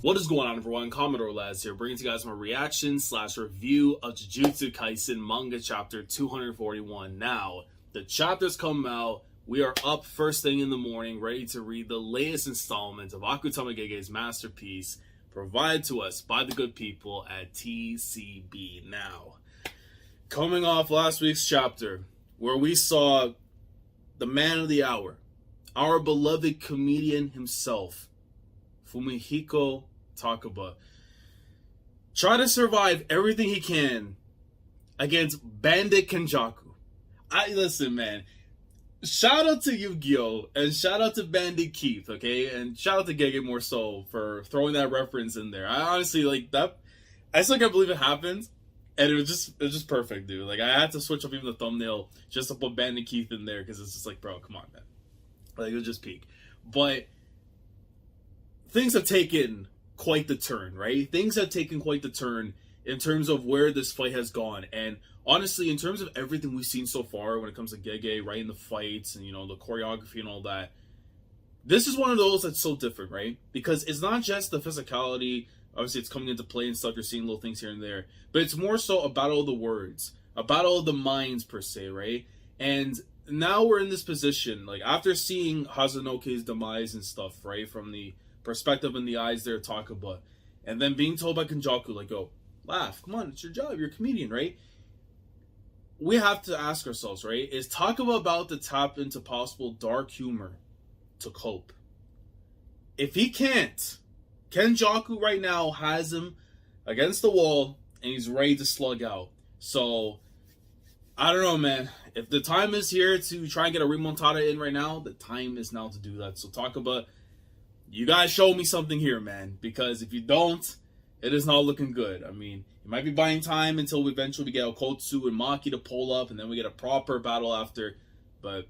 What is going on, everyone? Commodore Lads here, bringing to you guys my reaction / review of Jujutsu Kaisen manga chapter 241. Now, the chapter's come out. We are up first thing in the morning, ready to read the latest installment of Akutama Gege's masterpiece, provided to us by the good people at TCB. Now, coming off last week's chapter, where we saw the man of the hour, our beloved comedian himself, Fumihiko Takaba, try to survive everything he can against Bandit Kenjaku. Listen, man. Shout out to Yu-Gi-Oh! And shout out to Bandit Keith, okay? And shout out to Gege more so for throwing that reference in there. I honestly, like, that, I still can't believe it happened. And it was just perfect, dude. Like, I had to switch up even the thumbnail just to put Bandit Keith in there, because it's just like, bro, come on, man. Like, it was just peak. But things have taken quite the turn, right? Things have taken quite the turn in terms of where this fight has gone. And honestly, in terms of everything we've seen so far when it comes to Gege, right, in the fights and, you know, the choreography and all that, this is one of those that's so different, right? Because it's not just the physicality, obviously it's coming into play and stuff, you're seeing little things here and there, but it's more so a battle of the words, a battle of the minds per se, right? And now we're in this position, like, after seeing Hazunoke's demise and stuff, right, from the perspective in the eyes there, Takaba, and then being told by Kenjaku, like, oh, laugh, come on, it's your job, you're a comedian, right? We have to ask ourselves, right, is Takaba about to tap into possible dark humor to cope? If he can't, Kenjaku right now has him against the wall, and he's ready to slug out. So, I don't know, man. If the time is here to try and get a remontada in right now, the time is now to do that. So, Takaba, you guys show me something here, man. Because if you don't, it is not looking good. I mean, you might be buying time until we eventually get Okotsu and Maki to pull up, and then we get a proper battle after. But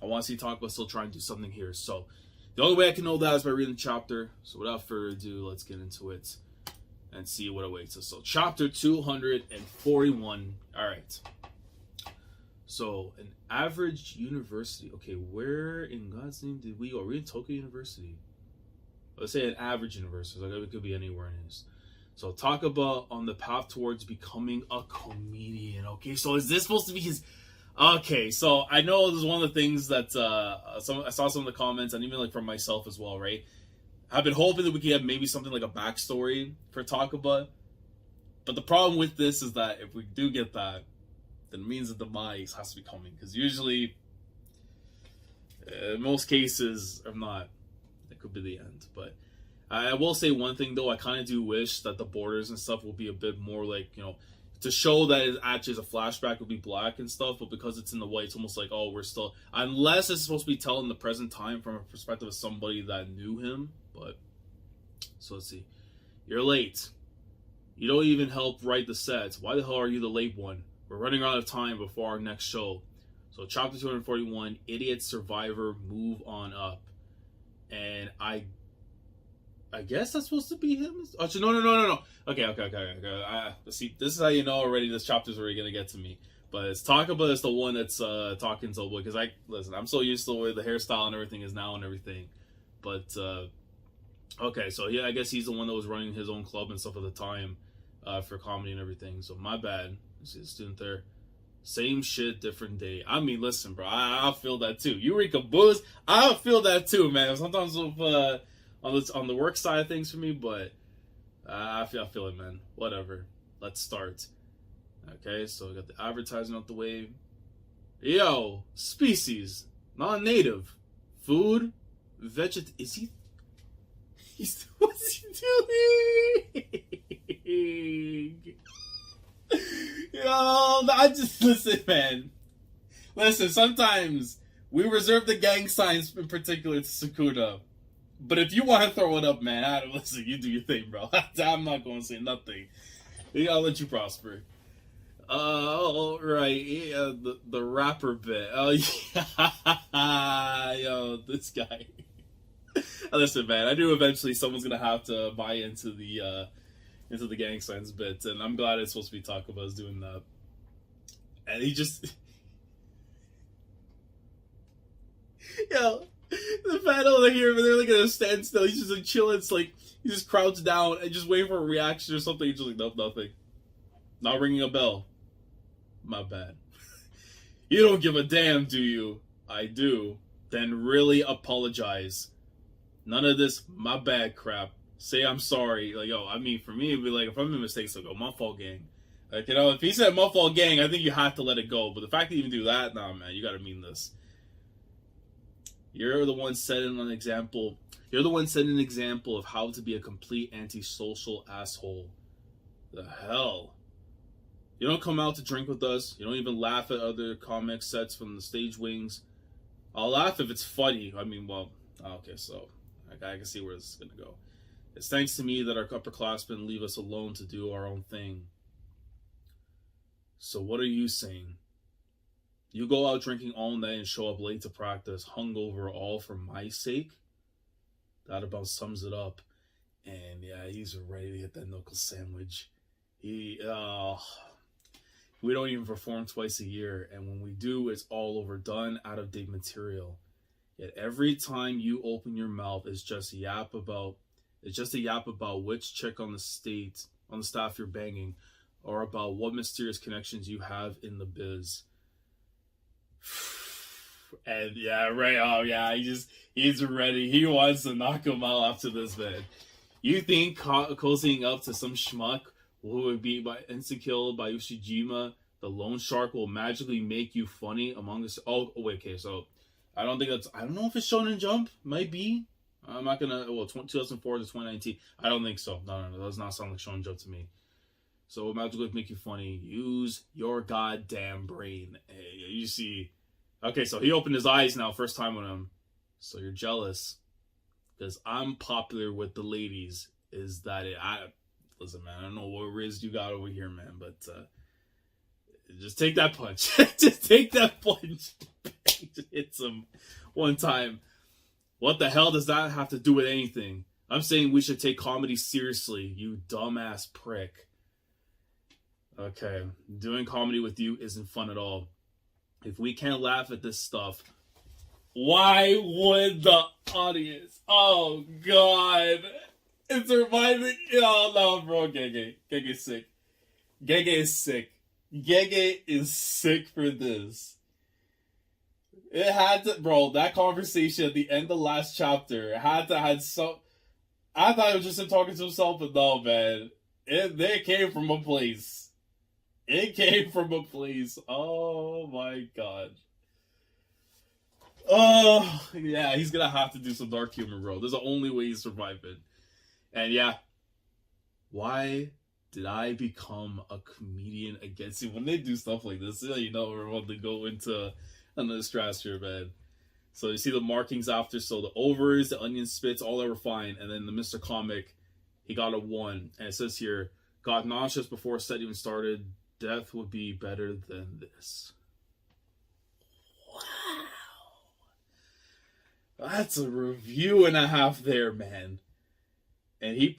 I want to see Takaba still try and do something here. So, the only way I can know that is by reading the chapter. So, without further ado, let's get into it and see what awaits us. So, chapter 241. Alright. So, an average university. Okay, where in God's name did we go? Are we in Tokyo University? Let's say an average university. Like, it could be anywhere in this. So, Takaba on the path towards becoming a comedian. Okay, so is this supposed to be his... Okay, so I know this is one of the things that I saw some of the comments, and even like from myself as well, right? I've been hoping that we could have maybe something like a backstory for Takaba. But the problem with this is that if we do get that, then it means that the demise has to be coming. Because usually, in most cases, if not, it could be the end. But I will say one thing, though. I kind of do wish that the borders and stuff will be a bit more like, you know, to show that it actually is a flashback, would be black and stuff. But because it's in the white, it's almost like, oh, we're still... Unless it's supposed to be telling the present time from a perspective of somebody that knew him. But, so let's see. You're late. You don't even help write the sets. Why the hell are you the late one? We're running out of time before our next show. So, chapter 241, Idiot Survivor, Move On Up. And I guess that's supposed to be him? Oh, no. Okay. See, this is how you know already this chapter's already going to get to me. But it's Takaba is the one that's talking to Boy. Because listen, I'm so used to the way the hairstyle and everything is now and everything. But, okay, so yeah, I guess he's the one that was running his own club and stuff at the time for comedy and everything. So, my bad. See the student there. Same shit, different day. I mean, listen, bro, I feel that too. Eureka Booze, I feel that too, man. Sometimes with, on the work side of things for me, but I feel it, man. Whatever. Let's start. Okay, so we got the advertising out the way. Yo, species, non-native, food, is he? What's he doing? Yo, I just listen, man. Listen, sometimes we reserve the gang signs in particular to Sakura. But if you want to throw it up, man, listen, you do your thing, bro. I'm not going to say nothing. I'll let you prosper. Right, yeah, the rapper bit. Oh, yeah. Yo, this guy. Listen, man, I knew eventually someone's going to have to buy into the gang signs bit, and I'm glad it's supposed to be Takaba's doing that. And he just... Yo, The fat over here, but they're like at a standstill. He's just like chilling. It's like he just crouched down and just waiting for a reaction or something. He's just like, nope, nothing. Not ringing a bell. My bad. You don't give a damn, do you? I do. Then really apologize. None of this my bad crap. Say I'm sorry. Like, yo, I mean, for me, it'd be like, if I'm in mistakes, I'll go, my fault, gang. Like, you know, if he said my fault, gang, I think you have to let it go. But the fact that you even do that, nah, man, you gotta mean this. You're the one setting an example. You're the one setting an example of how to be a complete antisocial asshole. The hell? You don't come out to drink with us. You don't even laugh at other comic sets from the stage wings. I'll laugh if it's funny. I mean, well, okay, so I can see where this is going to go. It's thanks to me that our upperclassmen leave us alone to do our own thing. So what are you saying? You go out drinking all night and show up late to practice, hungover, all for my sake? That about sums it up. And yeah, he's ready to hit that knuckle sandwich. We don't even perform twice a year, and when we do, it's all overdone, out of date material. Yet every time you open your mouth, it's just a yap about which chick on the staff you're banging, or about what mysterious connections you have in the biz. And yeah, right. Oh yeah, he's ready. He wants to knock him out after this, man. You think cozying up to some schmuck who would be insecure by Ushijima, the loan shark, will magically make you funny among us? Oh wait, okay. So I don't know if it's Shonen Jump. Might be. I'm not gonna. Well, 2004 to 2019. I don't think so. No. That does not sound like Shonen Jump to me. So magically make you funny. Use your goddamn brain. Hey, you see. Okay, so he opened his eyes now, first time with him. So you're jealous because I'm popular with the ladies. Is that it? Listen, man, I don't know what riz you got over here, man, but just take that punch. Just take that punch. Just hit some one time. What the hell does that have to do with anything? I'm saying we should take comedy seriously, you dumbass prick. Okay, doing comedy with you isn't fun at all. If we can't laugh at this stuff, why would the audience? Oh, God. It's reminding... Oh, no, bro. Gege. Gege's sick. Gege is sick. Gege is sick for this. It had to... Bro, that conversation at the end of last chapter had some... I thought it was just him talking to himself, but no, man. They came from a place. It came from a place. Oh, my God. Oh, yeah, he's going to have to do some dark humor, bro. There's the only way he's surviving. And yeah, why did I become a comedian against you? When they do stuff like this, you know, we're about to go into another stratosphere, man. So you see the markings after. So the overs, the onion spits, all that were fine. And then the Mr. Comic, he got a 1. And it says here, got nauseous before set even started. Death would be better than this. Wow. That's a review and a half there, man. And he...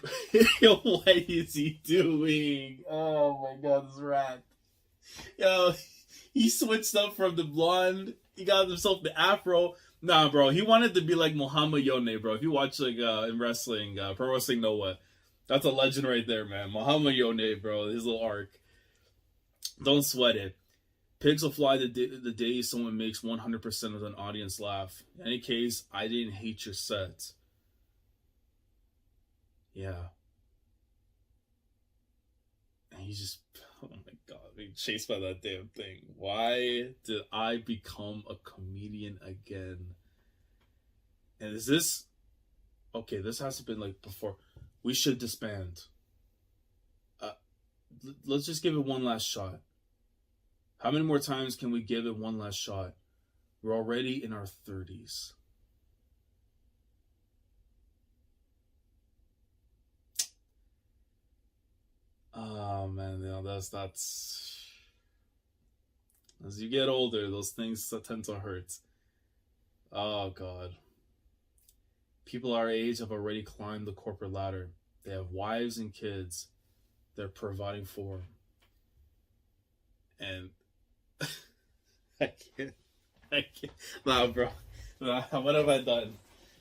what is he doing? Oh my God, this rat. Yo, he switched up from the blonde. He got himself the afro. Nah, bro, he wanted to be like Muhammad Yone, bro. If you watch like in wrestling, Pro Wrestling Noah, that's a legend right there, man. Muhammad Yone, bro, his little arc. Don't sweat it. Pigs will fly the day someone makes 100% of an audience laugh. In any case, I didn't hate your set. Yeah. And he's just... Oh my God, being chased by that damn thing. Why did I become a comedian again? And is this... Okay, this hasn't been like before. We should disband. Let's just give it one last shot. How many more times can we give it one last shot? We're already in our 30s. Oh man, you know, that's as you get older, those things tend to hurt. Oh God. People our age have already climbed the corporate ladder. They have wives and kids they're providing for. And I can't. Nah, bro. What have I done?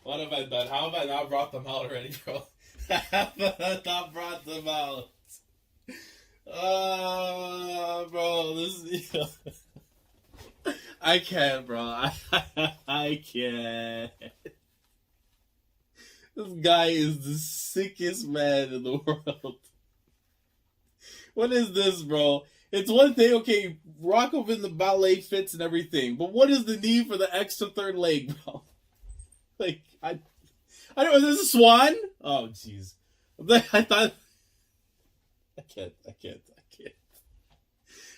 What have I done? How have I not brought them out already, bro? How have I not brought them out? Bro, this is... I can't, bro. I can't. This guy is the sickest man in the world. What is this, bro? It's one thing, okay, rock him in the ballet fits and everything, but what is the need for the extra third leg, bro? Like, I don't know, is this a swan? Oh, jeez. I thought... I can't.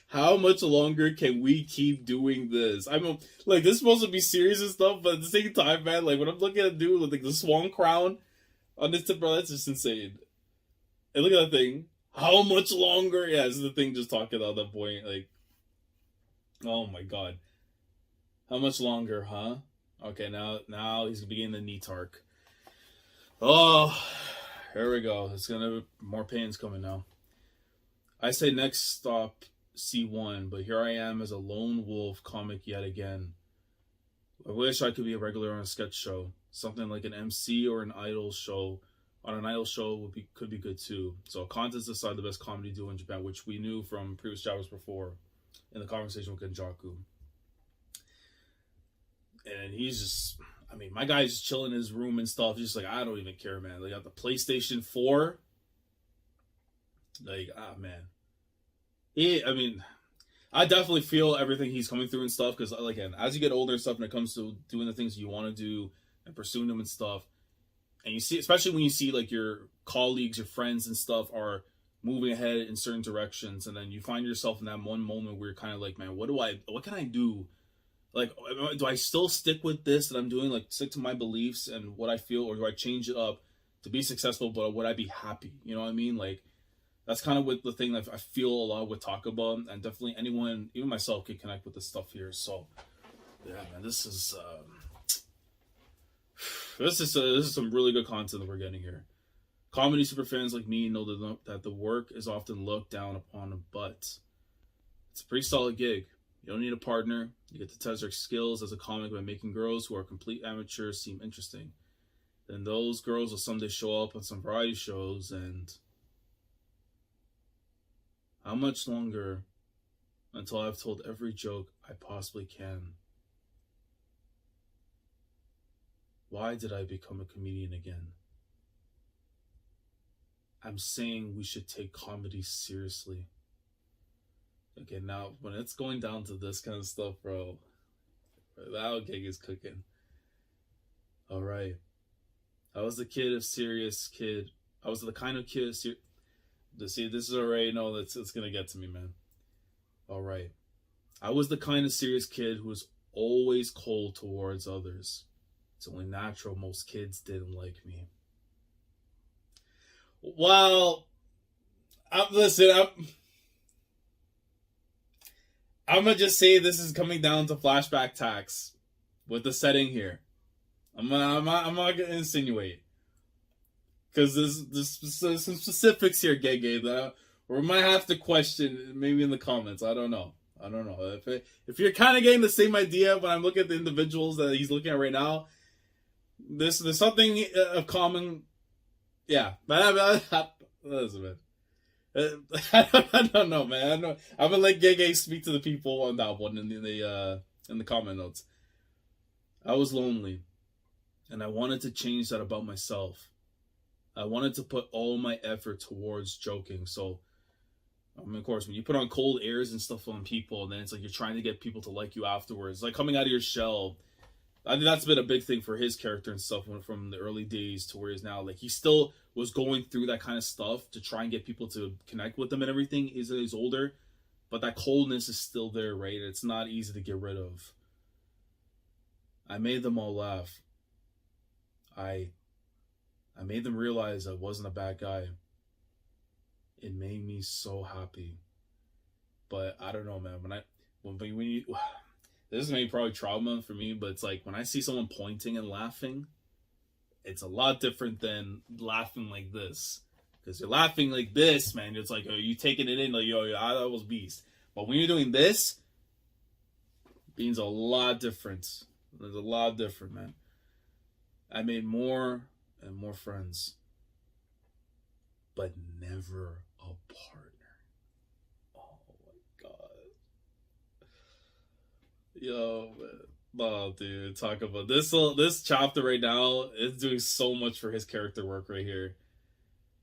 How much longer can we keep doing this? I'm like, this is supposed to be serious and stuff, but at the same time, man, like, when I'm looking at a dude with, like, the swan crown on this tip, bro, that's just insane. And look at that thing. How much longer? Yeah, this is the thing just talking at that point. Like, oh my god. How much longer, huh? Okay, now he's beginning the knee tark. Oh, here we go. It's gonna more pain's coming now. I say next stop C1, but here I am as a lone wolf comic yet again. I wish I could be a regular on a sketch show, something like an MC or an idol show. On an idol show could be good too. So a contest to decide the best comedy duo in Japan, which we knew from previous chapters before in the conversation with Kenjaku. And he's just, I mean, my guy's just chilling in his room and stuff. He's just like, I don't even care, man. They got the PlayStation 4. Like, man. I mean, I definitely feel everything he's coming through and stuff, because, again, as you get older and stuff, when it comes to doing the things you want to do and pursuing them and stuff, and you see, especially when you see, like, your colleagues, your friends and stuff are moving ahead in certain directions, and then you find yourself in that one moment where you're kind of like, man, what can I do? Like, do I still stick with this that I'm doing, like, stick to my beliefs and what I feel, or do I change it up to be successful, but would I be happy? You know what I mean? Like, that's kind of with the thing that I feel a lot with Takaba, and definitely anyone, even myself, can connect with this stuff here. So, yeah, man, this is some really good content that we're getting here. Comedy superfans like me know that the work is often looked down upon, but it's a pretty solid gig. You don't need a partner. You get to test your skills as a comic by making girls who are complete amateurs seem interesting. Then those girls will someday show up on some variety shows, and how much longer until I've told every joke I possibly can? Why did I become a comedian again? I'm saying we should take comedy seriously. Okay, now, when it's going down to this kind of stuff, bro, that Gege is cooking. Alright. I was the kind of kid... See, this is already... No, it's going to get to me, man. Alright. I was the kind of serious kid who was always cold towards others. It's only natural most kids didn't like me. Well, I'm gonna just say this is coming down to flashback tax with the setting here. I'm not gonna insinuate, because there's some specifics here, Gege, that we might have to question maybe in the comments. I don't know. If you're kind of getting the same idea when I'm looking at the individuals that he's looking at right now, there's something of common. Yeah, but listen, man. I don't know, man. I'm gonna let Gege speak to the people on that one in the comment notes. I was lonely, and I wanted to change that about myself. I wanted to put all my effort towards joking. So, I mean, of course, when you put on cold airs and stuff on people, then it's like you're trying to get people to like you afterwards. Like coming out of your shell. I think that's been a big thing for his character and stuff from the early days to where he's now. Like, he still was going through that kind of stuff to try and get people to connect with him and everything as he's older. But that coldness is still there, right? It's not easy to get rid of. I made them all laugh. I made them realize I wasn't a bad guy. It made me so happy. But I don't know, man. When you... This is maybe probably trauma for me, but it's like when I see someone pointing and laughing, it's a lot different than laughing like this. Because you're laughing like this, man, it's like, oh, you taking it in, like, yo, that was beast. But when you're doing this, it means a lot different. There's a lot different, man. I made more and more friends, but never a partner. Oh my god. Yo, man. Oh, dude, talk about this chapter right now is doing so much for his character work right here.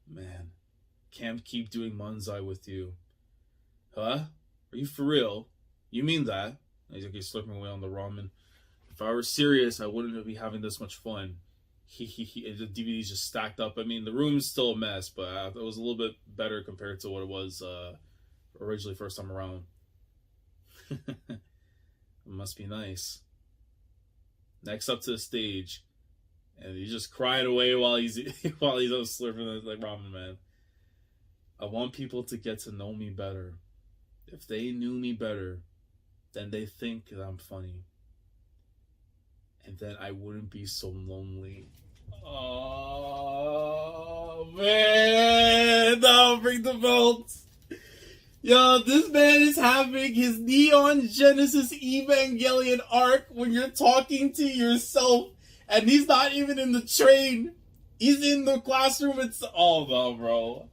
Man, can't keep doing Manzai with you. Huh? Are you for real? You mean that? He's like, he's slipping away on the ramen. If I were serious, I wouldn't be having this much fun. The DVD's just stacked up. I mean, the room's still a mess, but it was a little bit better compared to what it was originally first time around. It must be nice. Next up to the stage, and he's just crying away while he's slurping like ramen, man. I want people to get to know me better. If they knew me better, then they think that I'm funny. And then I wouldn't be so lonely. Oh, man. No, bring the belt. Yo, this man is having his Neon Genesis Evangelion arc when you're talking to yourself. And he's not even in the train. He's in the classroom. Oh, no, bro.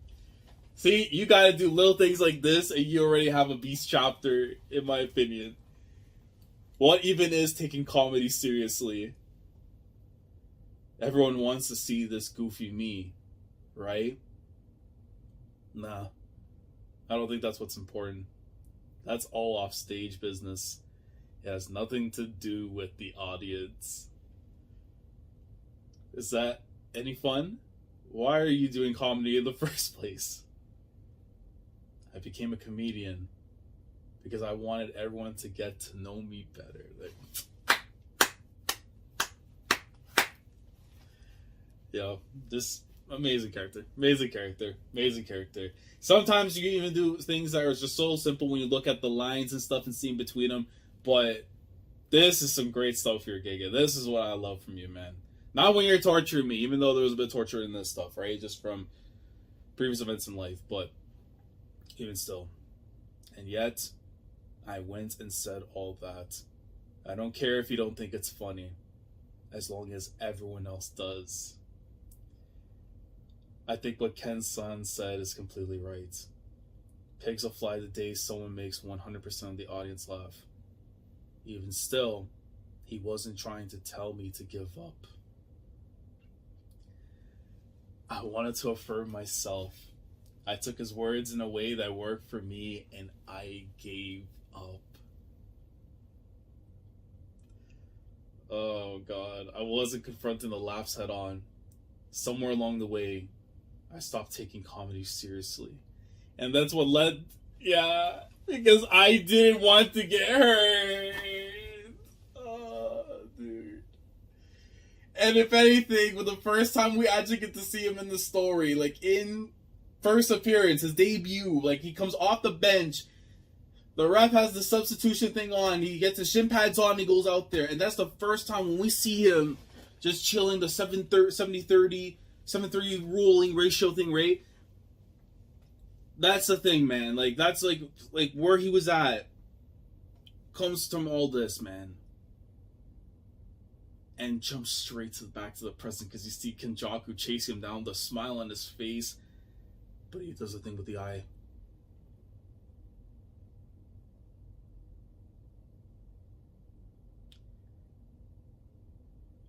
See, you gotta do little things like this, and you already have a beast chapter, in my opinion. What even is taking comedy seriously? Everyone wants to see this goofy me, right? Nah. I don't think that's what's important. That's all off stage business. It has nothing to do with the audience. Is that any fun? Why are you doing comedy in the first place? I became a comedian because I wanted everyone to get to know me better. Yo, this amazing character. Sometimes you can even do things that are just so simple when you look at the lines and stuff and see in between them. But this is some great stuff here, Gege. This is what I love from you, man. Not when you're torturing me, even though there was a bit of torture in this stuff, right? Just from previous events in life, but even still. And yet, I went and said all that. I don't care if you don't think it's funny, as long as everyone else does. I think what Ken-san said is completely right. Pigs will fly the day someone makes 100% of the audience laugh. Even still, he wasn't trying to tell me to give up. I wanted to affirm myself. I took his words in a way that worked for me, and I gave up. Oh god, I wasn't confronting the laughs head on. Somewhere along the way, I stopped taking comedy seriously. And that's what led, because I didn't want to get hurt. Oh, dude. And if anything, with the first time we actually get to see him in the story, like in first appearance, his debut, like he comes off the bench, the ref has the substitution thing on, he gets his shin pads on, he goes out there, and that's the first time when we see him just chilling the 70-30, 7-3 ruling ratio thing, right? That's the thing, man. Like, that's like where he was at comes from all this, man. And jumps straight back to the present because you see Kenjaku chase him down, the smile on his face, but he does the thing with the eye.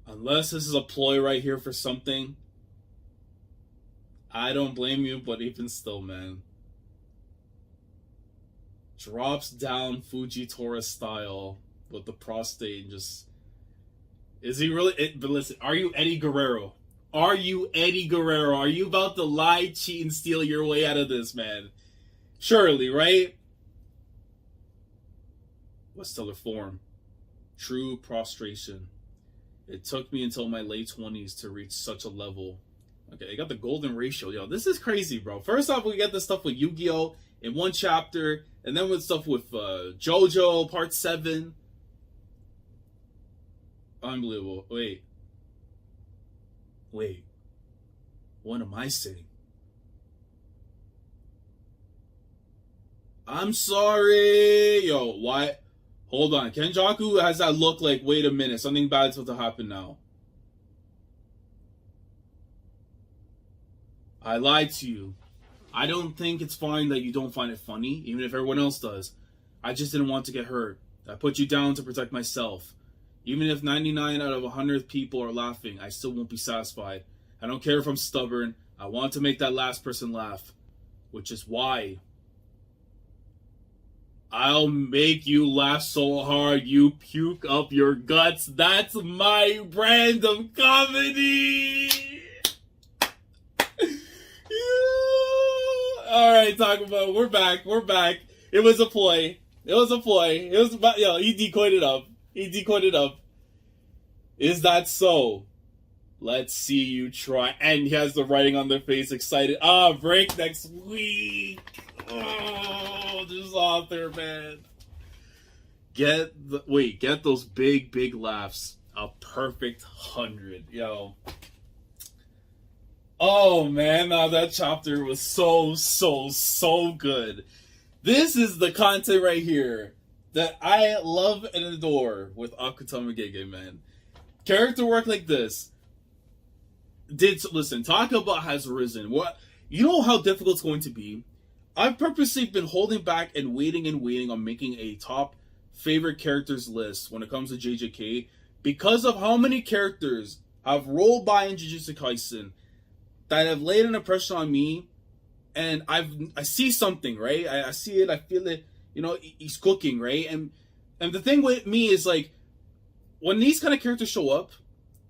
Unless this is a ploy right here for something, I don't blame you, but even still, man. Drops down Fujitora style with the prostate and just... Is he really... But listen, are you Eddie Guerrero? Are you Eddie Guerrero? Are you about to lie, cheat, and steal your way out of this, man? Surely, right? What stellar form. True prostration. It took me until my late 20s to reach such a level. Okay, I got the golden ratio. Yo, this is crazy, bro. First off, we got this stuff with Yu-Gi-Oh! In one chapter, and then with stuff with JoJo, Part 7. Unbelievable. Wait. What am I saying? I'm sorry. Yo, why Hold on. Kenjaku has that look like, wait a minute, something bad's about to happen now. I lied to you. I don't think it's fine that you don't find it funny, even if everyone else does. I just didn't want to get hurt. I put you down to protect myself. Even if 99 out of 100 people are laughing, I still won't be satisfied. I don't care if I'm stubborn. I want to make that last person laugh. Which is why I'll make you laugh so hard you puke up your guts. That's my brand of comedy. Alright, Takaba, we're back. It was a ploy. It was about, he decoyed it up. Is that so? Let's see you try. And he has the writing on their face, excited. Break next week. Oh, this author, man. Get those big laughs. A perfect 100, yo. Oh man, that chapter was so good. This is the content right here that I love and adore with Akutama Gege, man. Character work like this. Listen, Takaba has risen. What, you know how difficult it's going to be? I've purposely been holding back and waiting on making a top favorite characters list when it comes to JJK because of how many characters have rolled by in Jujutsu Kaisen that have laid an impression on me, and I see something, right? I see it, I feel it, he's cooking, right? And the thing with me is, like, when these kind of characters show up,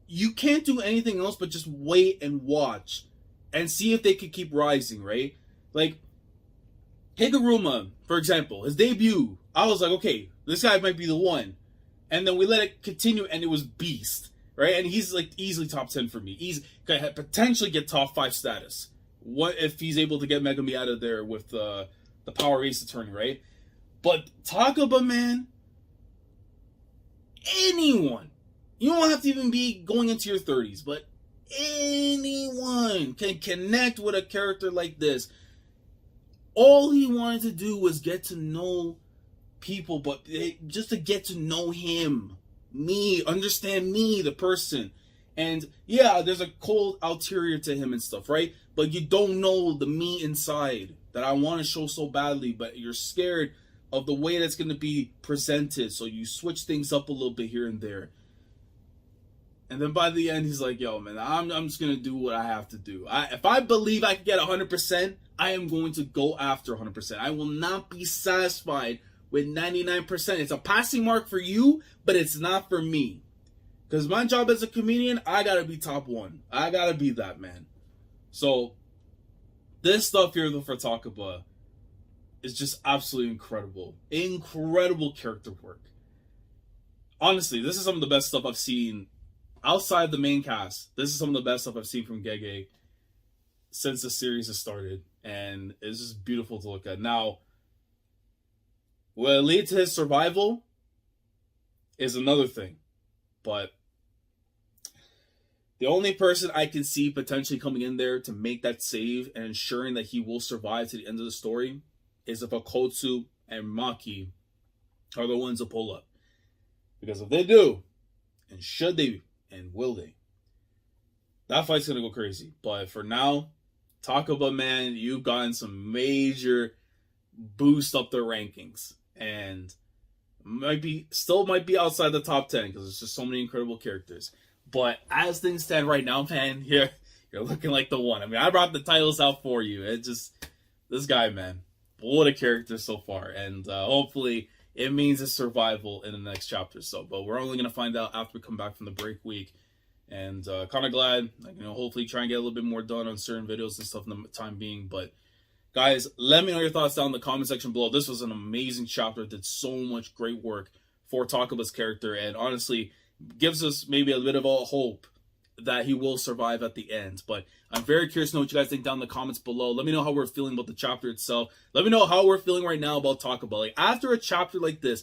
you can't do anything else but just wait and watch and see if they could keep rising, right? Like, Higuruma, for example, his debut, I was like, okay, this guy might be the one. And then we let it continue, and it was beast. Right, and he's like easily top 10 for me. He's gonna potentially get top 5 status. What if he's able to get Megami out of there with the Power Ace Attorney, right? But Takaba, man, anyone, you don't have to even be going into your 30s, but anyone can connect with a character like this. All he wanted to do was get to know people, but just to get to know him. Me, understand me, the person. And yeah, there's a cold ulterior to him and stuff, right? But you don't know the me inside that I want to show so badly, but you're scared of the way that's going to be presented, so you switch things up a little bit here and there. And then by the end, he's like, yo, man, I'm just going to do what I have to do. If I believe I can get 100%, I am going to go after 100%. I will not be satisfied with 99%. It's a passing mark for you, but it's not for me. Because my job as a comedian, I gotta be top 1. I gotta be that, man. So, this stuff here for Takaba is just absolutely incredible. Incredible character work. Honestly, this is some of the best stuff I've seen outside the main cast. This is some of the best stuff I've seen from Gege since the series has started. And it's just beautiful to look at. Now, will it lead to his survival is another thing. But the only person I can see potentially coming in there to make that save and ensuring that he will survive to the end of the story is if Akotsu and Maki are the ones to pull up. Because if they do, and should they, and will they, that fight's going to go crazy. But for now, Takaba, man, you've gotten some major boost up their rankings. And might be outside the top 10 because there's just so many incredible characters. But as things stand right now, man, you're looking like the one. I mean, I brought the titles out for you. It just, this guy, man, what a character so far. And hopefully it means his survival in the next chapter. So, but we're only going to find out after we come back from the break week. And kind of glad, hopefully try and get a little bit more done on certain videos and stuff in the time being. But guys, let me know your thoughts down in the comment section below. This was an amazing chapter. It did so much great work for Takaba's character. And honestly, gives us maybe a bit of a hope that he will survive at the end. But I'm very curious to know what you guys think down in the comments below. Let me know how we're feeling about the chapter itself. Let me know how we're feeling right now about Takaba. Like, after a chapter like this,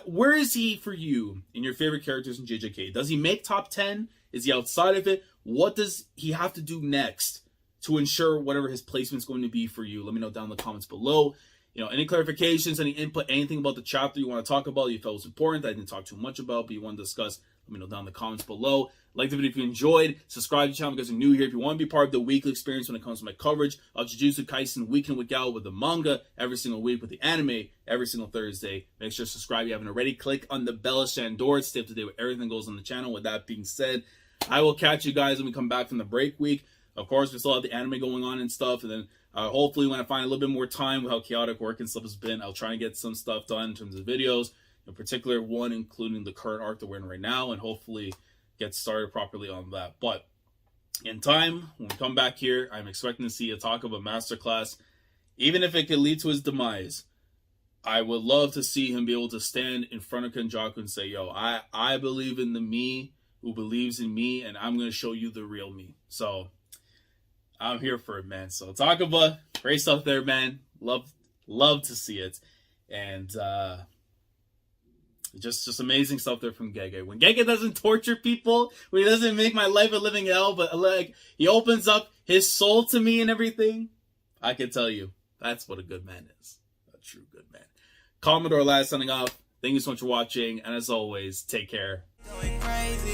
where is he for you in your favorite characters in JJK? Does he make top 10? Is he outside of it? What does he have to do next to ensure whatever his placement is going to be for you? Let me know down in the comments below. any clarifications, any input, anything about the chapter you want to talk about, you felt was important, that I didn't talk too much about, but you want to discuss, let me know down in the comments below. Like the video if you enjoyed. Subscribe to the channel because you're new here. If you want to be part of the weekly experience when it comes to my coverage of Jujutsu Kaisen week in, week out with the manga every single week, with the anime every single Thursday, make sure to subscribe if you haven't already. Click on the bell Shandor to stay up to date with everything that goes on the channel. With that being said, I will catch you guys when we come back from the break week. Of course, we still have the anime going on and stuff, and then hopefully when I find a little bit more time with how chaotic work and stuff has been, I'll try and get some stuff done in terms of videos, in particular one including the current arc that we're in right now, and hopefully get started properly on that. But in time, when we come back here, I'm expecting to see a Takaba masterclass. Even if it could lead to his demise, I would love to see him be able to stand in front of Kenjaku and say, yo, I believe in the me who believes in me, and I'm going to show you the real me. So I'm here for it, man. So Takaba, great stuff there, man. Love to see it. And just amazing stuff there from Gege. When Gege doesn't torture people, when he doesn't make my life a living hell, but like he opens up his soul to me and everything, I can tell you, that's what a good man is. A true good man. Commodore Lad signing off. Thank you so much for watching, and as always, take care. Going crazy.